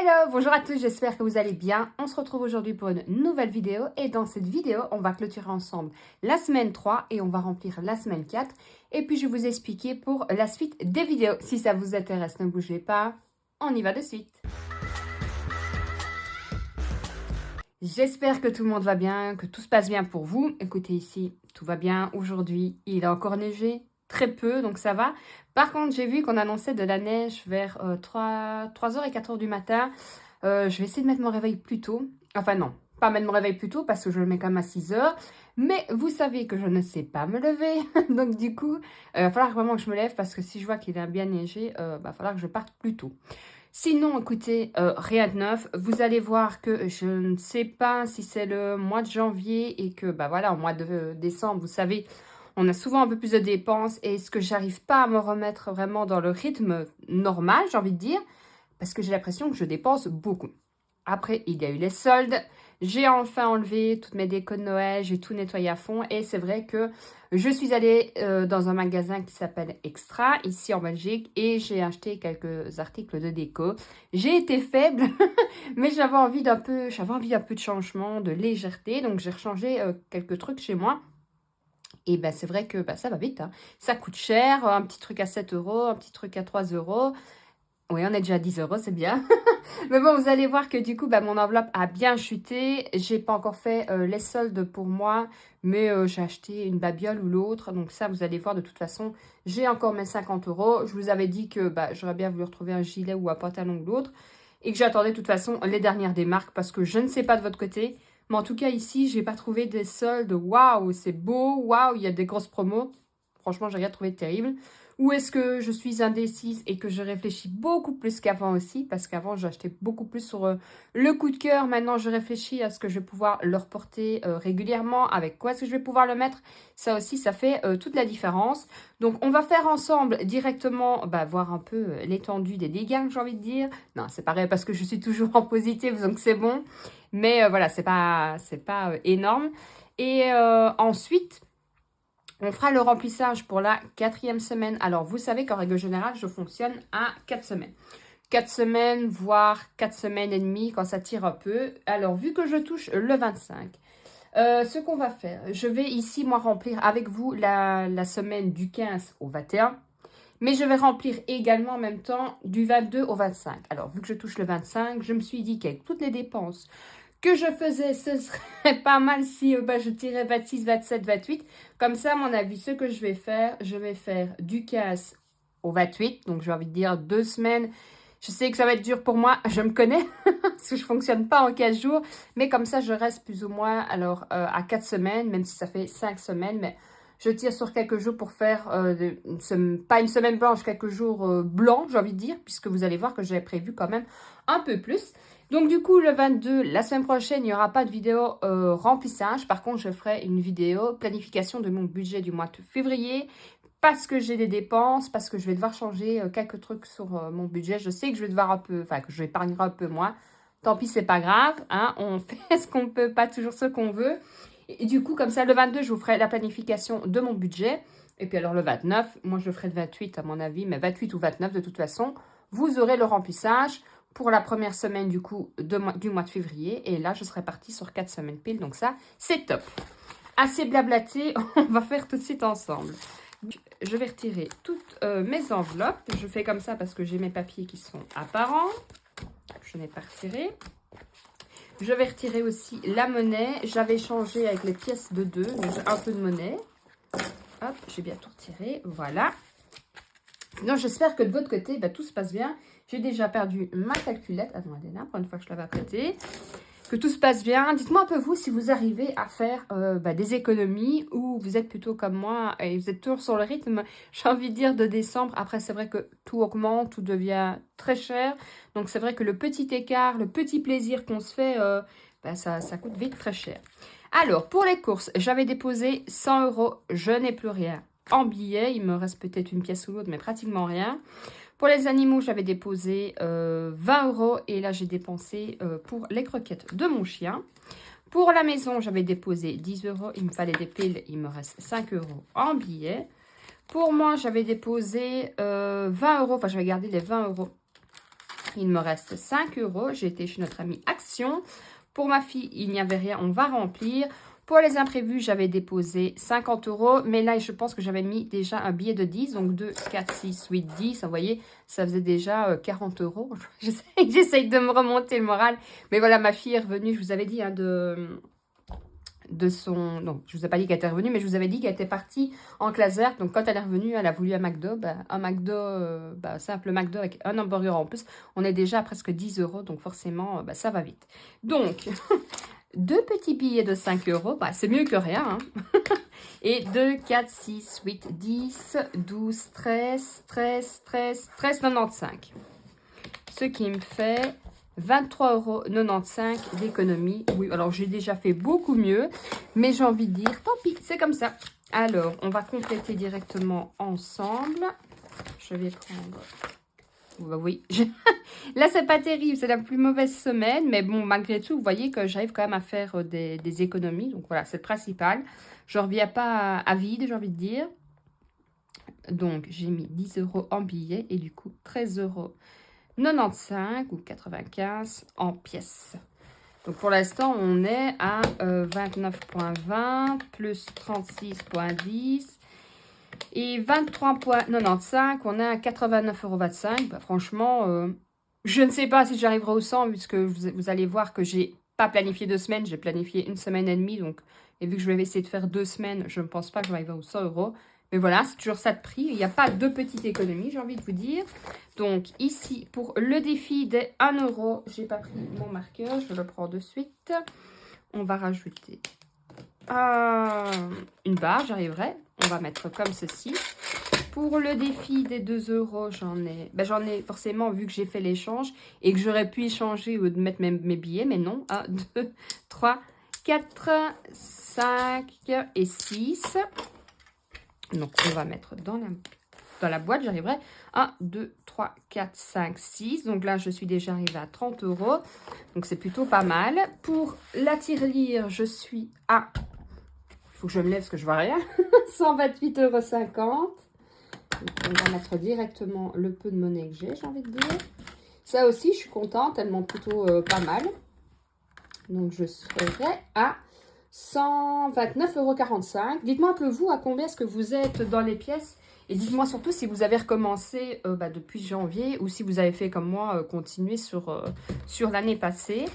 Hello, bonjour à tous, j'espère que vous allez bien. On se retrouve aujourd'hui pour une nouvelle vidéo et dans cette vidéo, on va clôturer ensemble la semaine 3 et on va remplir la semaine 4. Et puis je vais vous expliquer pour la suite des vidéos. Si ça vous intéresse, ne bougez pas, on y va de suite. J'espère que tout le monde va bien, que tout se passe bien pour vous. Écoutez ici, tout va bien. Aujourd'hui, il a encore neigé, très peu, donc ça va. Par contre, j'ai vu qu'on annonçait de la neige vers 3h et 4h du matin. Je vais essayer de mettre mon réveil plus tôt. Enfin non, pas mettre mon réveil plus tôt parce que je le mets quand même à 6h. Mais vous savez que je ne sais pas me lever. Donc du coup, il va falloir vraiment que je me lève parce que si je vois qu'il a bien neigé, il va falloir que je parte plus tôt. Sinon, écoutez, rien de neuf. Vous allez voir que je ne sais pas si c'est le mois de janvier et que, voilà, au mois de décembre, vous savez, on a souvent un peu plus de dépenses. Et est-ce que j'arrive pas à me remettre vraiment dans le rythme normal, j'ai envie de dire, parce que j'ai l'impression que je dépense beaucoup. Après, il y a eu les soldes. J'ai enfin enlevé toutes mes décos de Noël. J'ai tout nettoyé à fond. Et c'est vrai que je suis allée dans un magasin qui s'appelle Extra, ici en Belgique. Et j'ai acheté quelques articles de déco. J'ai été faible, mais j'avais envie d'un peu de changement, de légèreté. Donc, j'ai rechangé quelques trucs chez moi. Et c'est vrai que ça va vite. Hein. Ça coûte cher. Un petit truc à 7 €, un petit truc à 3 €. Oui, on est déjà à 10 €, c'est bien. Mais bon, vous allez voir que du coup, mon enveloppe a bien chuté. J'ai pas encore fait les soldes pour moi, mais j'ai acheté une babiole ou l'autre. Donc ça, vous allez voir, de toute façon, j'ai encore mes 50 €. Je vous avais dit que j'aurais bien voulu retrouver un gilet ou un pantalon ou l'autre. Et que j'attendais de toute façon les dernières des marques parce que je ne sais pas de votre côté. Mais en tout cas, ici, je n'ai pas trouvé des soldes. Waouh, c'est beau. Waouh, il y a des grosses promos. Franchement, j'ai rien trouvé de terrible. Ou est-ce que je suis indécise et que je réfléchis beaucoup plus qu'avant aussi? Parce qu'avant, j'achetais beaucoup plus sur le coup de cœur. Maintenant, je réfléchis à ce que je vais pouvoir le reporter régulièrement. Avec quoi est-ce que je vais pouvoir le mettre? Ça aussi, ça fait toute la différence. Donc, on va faire ensemble directement, voir un peu l'étendue des dégâts, j'ai envie de dire. Non, c'est pareil parce que je suis toujours en positif, donc c'est bon. Mais voilà, c'est pas énorme. Et ensuite... on fera le remplissage pour la 4e semaine. Alors, vous savez qu'en règle générale, je fonctionne à 4 semaines. 4 semaines, voire 4 semaines et demie quand ça tire un peu. Alors, vu que je touche le 25, ce qu'on va faire, je vais ici, moi, remplir avec vous la semaine du 15 au 21. Mais je vais remplir également en même temps du 22 au 25. Alors, vu que je touche le 25, je me suis dit qu'avec toutes les dépenses que je faisais, ce serait pas mal si je tirais 26, 27, 28. Comme ça, à mon avis, ce que je vais faire du 15 au 28. Donc, j'ai envie de dire 2 semaines. Je sais que ça va être dur pour moi, je me connais, parce que je ne fonctionne pas en 15 jours. Mais comme ça, je reste plus ou moins alors à 4 semaines, même si ça fait 5 semaines. Mais je tire sur quelques jours pour faire, pas une semaine blanche, quelques jours blancs, j'ai envie de dire. Puisque vous allez voir que j'avais prévu quand même un peu plus. Donc du coup, le 22, la semaine prochaine, il n'y aura pas de vidéo remplissage. Par contre, je ferai une vidéo planification de mon budget du mois de février. Parce que j'ai des dépenses, parce que je vais devoir changer quelques trucs sur mon budget. Je sais que je vais devoir que je vais épargner un peu moins. Tant pis, c'est pas grave. Hein, on fait ce qu'on peut, pas toujours ce qu'on veut. Et du coup, comme ça, le 22, je vous ferai la planification de mon budget. Et puis alors le 29, moi je ferai le 28 à mon avis, mais 28 ou 29 de toute façon, vous aurez le remplissage pour la première semaine du coup du mois de février. Et là, je serai partie sur 4 semaines pile. Donc ça, c'est top. Assez blablaté, on va faire tout de suite ensemble. Je vais retirer toutes mes enveloppes. Je fais comme ça parce que j'ai mes papiers qui sont apparents. Je n'ai pas retiré. Je vais retirer aussi la monnaie. J'avais changé avec les pièces de 2. Donc j'ai un peu de monnaie. Hop, j'ai bien tout retiré. Voilà. Donc, j'espère que de votre côté, tout se passe bien. J'ai déjà perdu ma calculette. Ah non, elle est là pour une fois que je l'avais prêtée. Que tout se passe bien. Dites-moi un peu vous si vous arrivez à faire des économies ou vous êtes plutôt comme moi et vous êtes toujours sur le rythme, j'ai envie de dire, de décembre. Après, c'est vrai que tout augmente, tout devient très cher. Donc, c'est vrai que le petit écart, le petit plaisir qu'on se fait, ça coûte vite très cher. Alors, pour les courses, j'avais déposé 100 €. Je n'ai plus rien en billets. Il me reste peut-être une pièce ou l'autre, mais pratiquement rien. Pour les animaux, j'avais déposé 20 € et là, j'ai dépensé pour les croquettes de mon chien. Pour la maison, j'avais déposé 10 €. Il me fallait des piles, il me reste 5 € en billets. Pour moi, j'avais déposé 20 €. Enfin, j'avais gardé les 20 € Il me reste 5 euros. J'ai été chez notre amie Action. Pour ma fille, il n'y avait rien. On va remplir. Pour les imprévus, j'avais déposé 50 euros. Mais là, je pense que j'avais mis déjà un billet de 10. Donc 2, 4, 6, 8, 10. Vous voyez, ça faisait déjà 40 euros. J'essaye de me remonter le moral. Mais voilà, ma fille est revenue. Je vous avais dit hein, de son... Non, je vous ai pas dit qu'elle était revenue, mais je vous avais dit qu'elle était partie en classe verte. Donc, quand elle est revenue, elle a voulu un McDo. Un McDo, simple McDo avec un hamburger en plus. On est déjà à presque 10 euros. Donc, forcément, ça va vite. Donc... 2 petits billets de 5 euros, c'est mieux que rien. Hein. Et 2, 4, 6, 8, 10, 12, 13, 13, 13, 13, 95. Ce qui me fait 23,95 € d'économie. Oui, alors j'ai déjà fait beaucoup mieux, mais j'ai envie de dire, tant pis, c'est comme ça. Alors, on va compléter directement ensemble. Je vais prendre... Oui, là c'est pas terrible, c'est la plus mauvaise semaine, mais bon, malgré tout, vous voyez que j'arrive quand même à faire des économies, donc voilà, c'est le principal. Je ne reviens pas à vide, j'ai envie de dire. Donc, j'ai mis 10 euros en billets et du coup, 13,95 € ou 95 en pièces. Donc, pour l'instant, on est à 29,20 plus 36,10 et 23,95, on est à 89,25 €. Franchement, je ne sais pas si j'arriverai au 100, puisque vous allez voir que j'ai pas planifié 2 semaines, j'ai planifié 1 semaine et demie. Donc, et vu que je vais essayer de faire 2 semaines, je ne pense pas que je vais arriver aux 100 €. Mais voilà, c'est toujours ça de prix. Il n'y a pas de petite économie, j'ai envie de vous dire. Donc, ici, pour le défi des 1 €, j'ai pas pris mon marqueur, je le prends de suite. On va rajouter une barre, j'arriverai. On va mettre comme ceci. Pour le défi des 2 €, j'en ai forcément, vu que j'ai fait l'échange et que j'aurais pu échanger ou de mettre mes billets, mais non. 1, 2, 3, 4, 5 et 6. Donc, on va mettre dans la boîte, j'arriverai. 1, 2, 3, 4, 5, 6. Donc là, je suis déjà arrivée à 30 €. Donc, c'est plutôt pas mal. Pour la tirelire, je suis à... Il faut que je me lève parce que je vois rien. 128,50 €. On va mettre directement le peu de monnaie que j'ai envie de dire. Ça aussi, je suis contente. Elle monte plutôt pas mal. Donc, je serai à 129,45 €. Dites-moi un peu vous, à combien est-ce que vous êtes dans les pièces. Et dites-moi surtout si vous avez recommencé depuis janvier ou si vous avez fait comme moi, continuer sur l'année passée.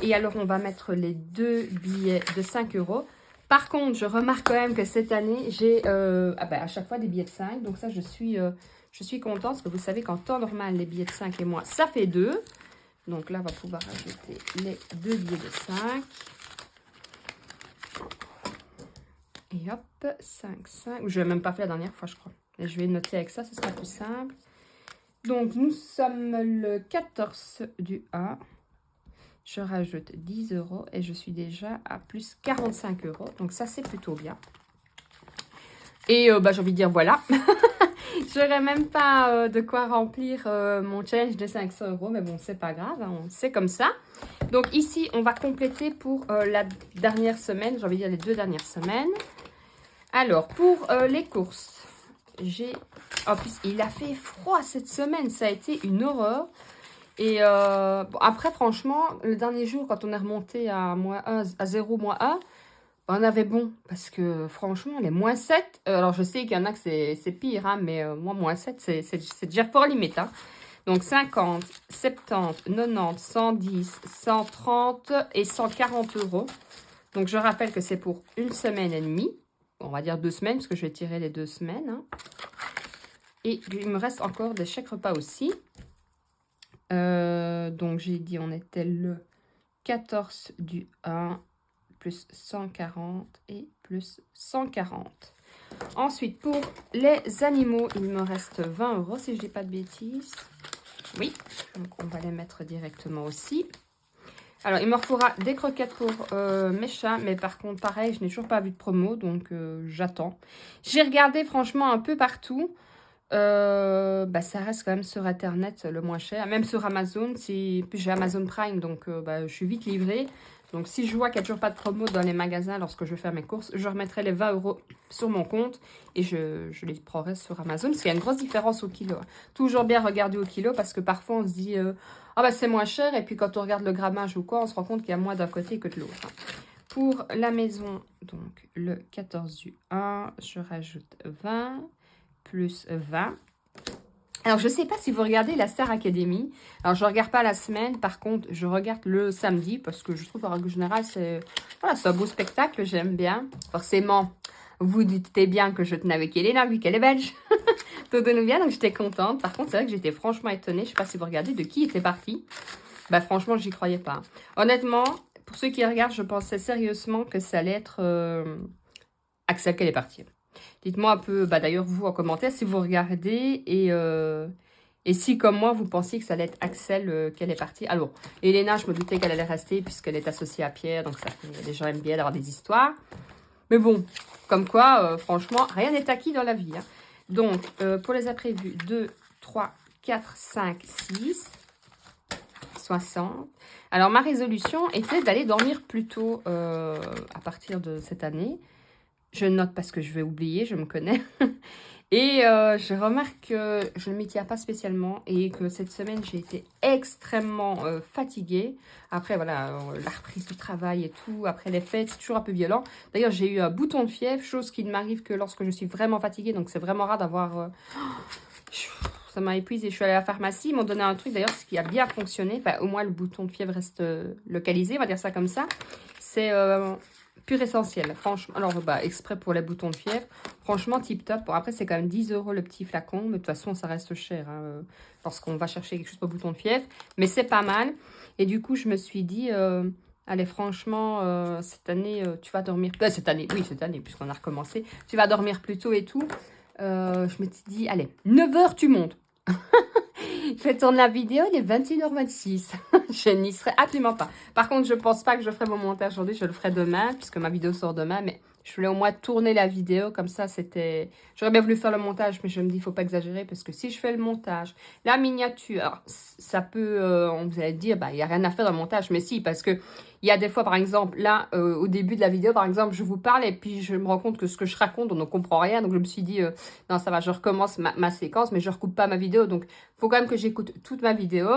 Et alors, on va mettre les 2 billets de 5 €. Par contre, je remarque quand même que cette année, j'ai à chaque fois des billets de 5. Donc ça, je suis contente parce que vous savez qu'en temps normal, les billets de 5 et moi, ça fait 2. Donc là, on va pouvoir ajouter les 2 billets de 5. Et hop, 5, 5. Je ne vais même pas fait la dernière fois, je crois. Et je vais noter avec ça, ce sera plus simple. Donc, nous sommes le 14 du 1. Je rajoute 10 € et je suis déjà à plus 45 €. Donc, ça, c'est plutôt bien. Et j'ai envie de dire, voilà. J'aurais même pas de quoi remplir mon challenge de 500 €. Mais bon, c'est pas grave, hein, c'est comme ça. Donc, ici, on va compléter pour la dernière semaine. J'ai envie de dire les 2 dernières semaines. Alors, pour les courses, en plus, il a fait froid cette semaine. Ça a été une horreur. Et après, franchement, le dernier jour, quand on est remonté à -1, à 0, -1, on avait bon. Parce que franchement, les -7, alors je sais qu'il y en a que c'est pire, hein, mais moi, -7, c'est déjà fort limite. Hein. Donc 50, 70, 90, 110, 130 et 140 €. Donc je rappelle que c'est pour 1 semaine et demie. On va dire 2 semaines, parce que je vais tirer les 2 semaines. Hein. Et il me reste encore des chèques repas aussi. Donc, j'ai dit, on était le 14 du 1, plus 140 et plus 140. Ensuite, pour les animaux, il me reste 20 € si je dis pas de bêtises. Oui, donc on va les mettre directement aussi. Alors, il me faudra des croquettes pour mes chats, mais par contre, pareil, je n'ai toujours pas vu de promo, donc j'attends. J'ai regardé franchement un peu partout. Ça reste quand même sur Internet le moins cher, même sur Amazon. Puis j'ai Amazon Prime, donc je suis vite livrée. Donc si je vois qu'il n'y a toujours pas de promo dans les magasins lorsque je vais faire mes courses, je remettrai les 20 € sur mon compte et je les prendrai sur Amazon. Parce qu'il y a une grosse différence au kilo. Toujours bien regarder au kilo parce que parfois on se dit Ah bah c'est moins cher, et puis quand on regarde le grammage ou quoi, on se rend compte qu'il y a moins d'un côté que de l'autre. Pour la maison, donc le 14 du 1, je rajoute 20 plus 20. Alors, je ne sais pas si vous regardez la Star Academy. Alors, je ne regarde pas la semaine. Par contre, je regarde le samedi parce que je trouve qu'en règle générale, c'est voilà, un beau spectacle. J'aime bien. Forcément, vous doutez bien que je tenais avec Elena, vu qu'elle est belge. Tout donne bien, donc j'étais contente. Par contre, c'est vrai que j'étais franchement étonnée. Je ne sais pas si vous regardez de qui était parti. Bah, franchement, j'y croyais pas. Honnêtement, pour ceux qui regardent, je pensais sérieusement que ça allait être Axel qu'elle est partie. Dites-moi un peu, bah d'ailleurs, vous, en commentaire, si vous regardez et si, comme moi, vous pensiez que ça allait être Axel qu'elle est partie. Alors, Elena, je me doutais qu'elle allait rester puisqu'elle est associée à Pierre, donc ça fait, les gens aiment bien d'avoir des histoires. Mais bon, comme quoi, franchement, rien n'est acquis dans la vie. Hein. Donc, pour les imprévus, 2, 3, 4, 5, 6, 60. Alors, ma résolution était d'aller dormir plus tôt à partir de cette année. Je note parce que je vais oublier, je me connais. Et je remarque que je ne m'y tiens pas spécialement et que cette semaine, j'ai été extrêmement fatiguée. Après, voilà, la reprise du travail et tout, après les fêtes, c'est toujours un peu violent. D'ailleurs, j'ai eu un bouton de fièvre, chose qui ne m'arrive que lorsque je suis vraiment fatiguée. Donc, c'est vraiment rare d'avoir... ça m'a épuisée. Je suis allée à la pharmacie, ils m'ont donné un truc, d'ailleurs, ce qui a bien fonctionné. Enfin, au moins, le bouton de fièvre reste localisé, on va dire ça comme ça. C'est... Pur essentiel, franchement. Alors, bah, exprès pour les boutons de fièvre. Franchement, tip top. Bon, après, c'est quand même 10 € le petit flacon. Mais de toute façon, ça reste cher hein, lorsqu'on va chercher quelque chose pour bouton de fièvre. Mais c'est pas mal. Et du coup, je me suis dit, allez, franchement, cette année, tu vas dormir... cette année, oui, cette année, puisqu'on a recommencé. Tu vas dormir plus tôt et tout. Je me suis dit, allez, 9 h, tu montes. Je vais tourner la vidéo, il est 21h26. Je n'y serai absolument pas. Par contre, je pense pas que je ferai mon montage aujourd'hui. Je le ferai demain, puisque ma vidéo sort demain. Mais je voulais au moins tourner la vidéo. Comme ça, c'était... J'aurais bien voulu faire le montage, mais je me dis, il faut pas exagérer. Parce que si je fais le montage, la miniature, alors, ça peut... on vous allez dire, bah, il n'y a rien à faire dans le montage. Mais si, parce que il y a des fois, par exemple, là, au début de la vidéo, par exemple, je vous parle et puis je me rends compte que ce que je raconte, on ne comprend rien. Donc, je me suis dit, non, ça va, je recommence ma séquence, mais je ne recoupe pas ma vidéo. Donc, il faut quand même que j'écoute toute ma vidéo,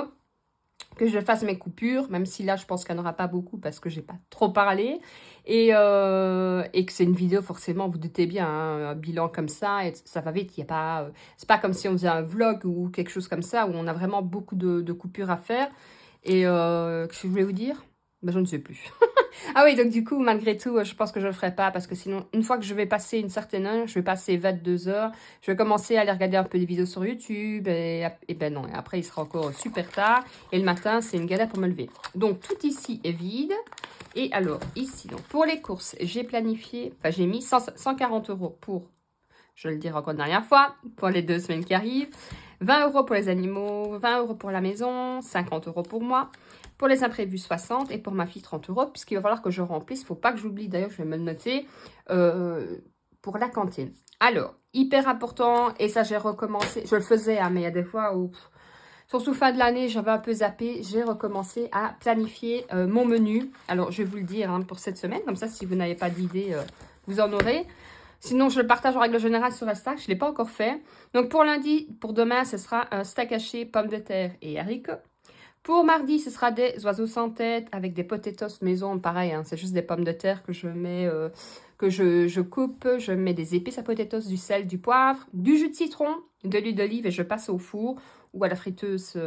que je fasse mes coupures, même si là, je pense qu'il n'y en aura pas beaucoup parce que je n'ai pas trop parlé. Et que c'est une vidéo, forcément, vous doutez bien, hein, un bilan comme ça, et ça va vite. Il y a pas, c'est pas comme si on faisait un vlog ou quelque chose comme ça, où on a vraiment beaucoup de coupures à faire. Et qu'est-ce que je voulais vous dire? Ben, je ne sais plus. Ah oui, donc du coup, malgré tout, je pense que je ne le ferai pas parce que sinon, une fois que je vais passer une certaine heure, je vais passer 22 heures, je vais commencer à aller regarder un peu des vidéos sur YouTube et ben non, et après, il sera encore super tard et le matin, c'est une galère pour me lever. Donc, tout ici est vide. Et alors, ici, donc pour les courses, j'ai planifié, enfin, j'ai mis 140 € pour, je le dirai encore une dernière fois, pour les 2 semaines qui arrivent, 20 € pour les animaux, 20 € pour la maison, 50 € pour moi. Pour les imprévus, 60 et pour ma fille, 30 €, puisqu'il va falloir que je remplisse. Il ne faut pas que j'oublie, d'ailleurs, je vais me le noter, pour la cantine. Alors, hyper important, et ça, j'ai recommencé. Je le faisais, hein, mais il y a des fois où, surtout fin de l'année, j'avais un peu zappé. J'ai recommencé à planifier mon menu. Alors, je vais vous le dire hein, pour cette semaine. Comme ça, si vous n'avez pas d'idée, vous en aurez. Sinon, je le partage en règle générale sur Insta. Je ne l'ai pas encore fait. Donc, pour lundi, pour demain, ce sera un steak haché, pommes de terre et haricots. Pour mardi, ce sera des oiseaux sans tête avec des potatoes maison. Pareil, hein, c'est juste des pommes de terre que je mets, que je coupe. Je mets des épices à potatoes, du sel, du poivre, du jus de citron, de l'huile d'olive et je passe au four ou à la friteuse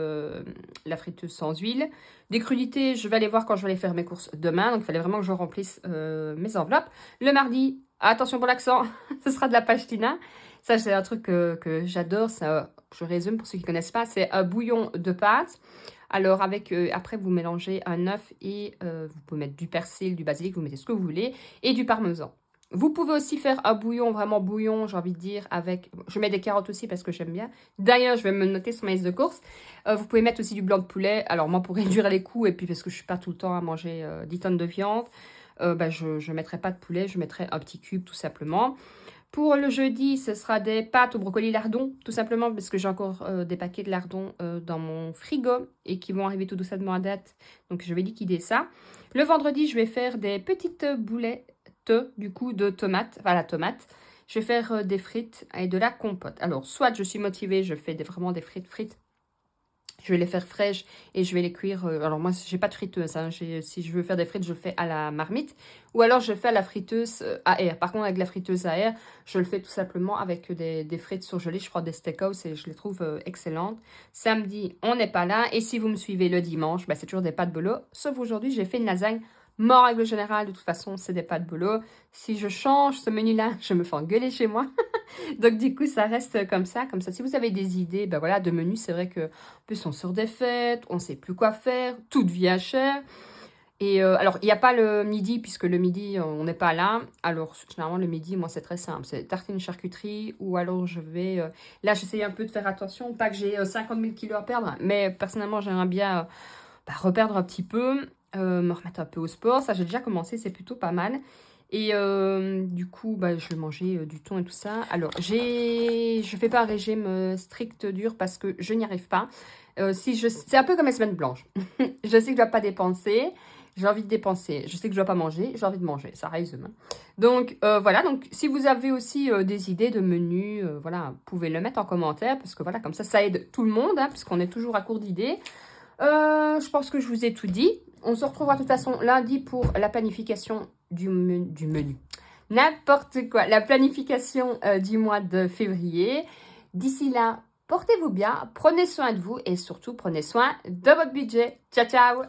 sans huile. Des crudités, je vais aller voir quand je vais aller faire mes courses demain. Donc, il fallait vraiment que je remplisse mes enveloppes. Le mardi, attention pour l'accent, ce sera de la pastina. Ça, c'est un truc que j'adore. Je résume pour ceux qui ne connaissent pas. C'est un bouillon de pâtes. Alors, avec après, vous mélangez un œuf et vous pouvez mettre du persil, du basilic, vous mettez ce que vous voulez, et du parmesan. Vous pouvez aussi faire un bouillon, vraiment bouillon, j'ai envie de dire, avec... Je mets des carottes aussi parce que j'aime bien. D'ailleurs, je vais me le noter sur ma liste de courses. Vous pouvez mettre aussi du blanc de poulet. Alors, moi, pour réduire les coûts, et puis parce que je ne suis pas tout le temps à manger 10 tonnes de viande, je ne mettrai pas de poulet, je mettrai un petit cube tout simplement. Pour le jeudi, ce sera des pâtes au brocoli lardon, tout simplement parce que j'ai encore des paquets de lardons dans mon frigo et qui vont arriver tout doucement à date. Donc, je vais liquider ça. Le vendredi, je vais faire des petites boulettes, du coup, de tomates. Enfin, la tomate. Je vais faire des frites et de la compote. Alors, soit je suis motivée, je fais vraiment des frites Je vais les faire fraîches et je vais les cuire. Alors moi, j'ai pas de friteuse. Hein. Si je veux faire des frites, je le fais à la marmite. Ou alors, je le fais à la friteuse à air. Par contre, avec la friteuse à air, je le fais tout simplement avec des frites surgelées. Je prends des steakhouse et je les trouve excellentes. Samedi, on n'est pas là. Et si vous me suivez le dimanche, bah, c'est toujours des pâtes bolo. Sauf aujourd'hui, j'ai fait une lasagne. Mais en règle générale, de toute façon, c'est des pâtes bolo. Si je change ce menu-là, je me fais engueuler chez moi. Donc, du coup, ça reste comme ça. Comme ça, si vous avez des idées ben voilà, de menus, c'est vrai que en plus, on sort des fêtes, on ne sait plus quoi faire, tout devient cher. Et alors, il n'y a pas le midi, puisque le midi, on n'est pas là. Alors, généralement, le midi, moi, c'est très simple. C'est tartine charcuterie, ou alors je vais... là, j'essaye un peu de faire attention, pas que j'ai 50 000 kilos à perdre, mais personnellement, j'aimerais bien reperdre un petit peu, me remettre un peu au sport. Ça, j'ai déjà commencé, c'est plutôt pas mal. Et du coup, bah, je vais manger du thon et tout ça. Alors, je fais pas un régime strict dur parce que je n'y arrive pas. C'est un peu comme les semaines blanches. Je sais que je dois pas dépenser. J'ai envie de dépenser. Je sais que je dois pas manger. J'ai envie de manger. Ça résume. Hein. Donc, voilà. Donc, si vous avez aussi des idées de menus, voilà, vous pouvez le mettre en commentaire parce que voilà, comme ça aide tout le monde, hein, puisqu'on est toujours à court d'idées. Je pense que je vous ai tout dit. On se retrouvera de toute façon lundi pour la planification du menu. N'importe quoi. La planification du mois de février. D'ici là, portez-vous bien, prenez soin de vous et surtout prenez soin de votre budget. Ciao, ciao!